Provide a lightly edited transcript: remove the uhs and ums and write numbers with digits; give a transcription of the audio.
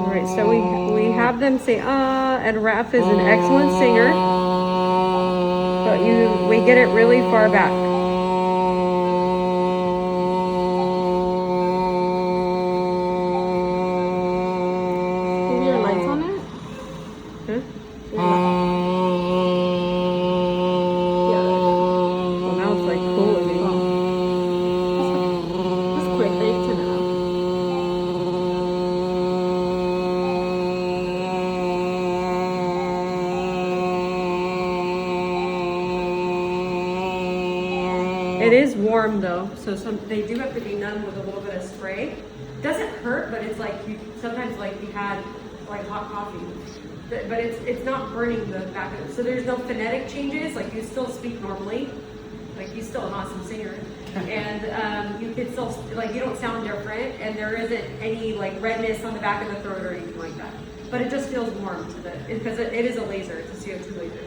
All right, so we have them say and Raph is an excellent singer, but we get it really far back. Is your lights on it? Huh? Your lights. Well, now it's like cool with me. That's quick. They turn it off. It is warm though, so they do have to be numb with a little bit of spray. Doesn't hurt, but it's like sometimes like you had like hot coffee, but it's not burning the back of it. So there's no phonetic changes. Like you still speak normally, like he's still an awesome singer, and you can still like you don't sound different, and there isn't any like redness on the back of the throat or anything like that. But it just feels warm to because it is a laser. It's a CO2 laser.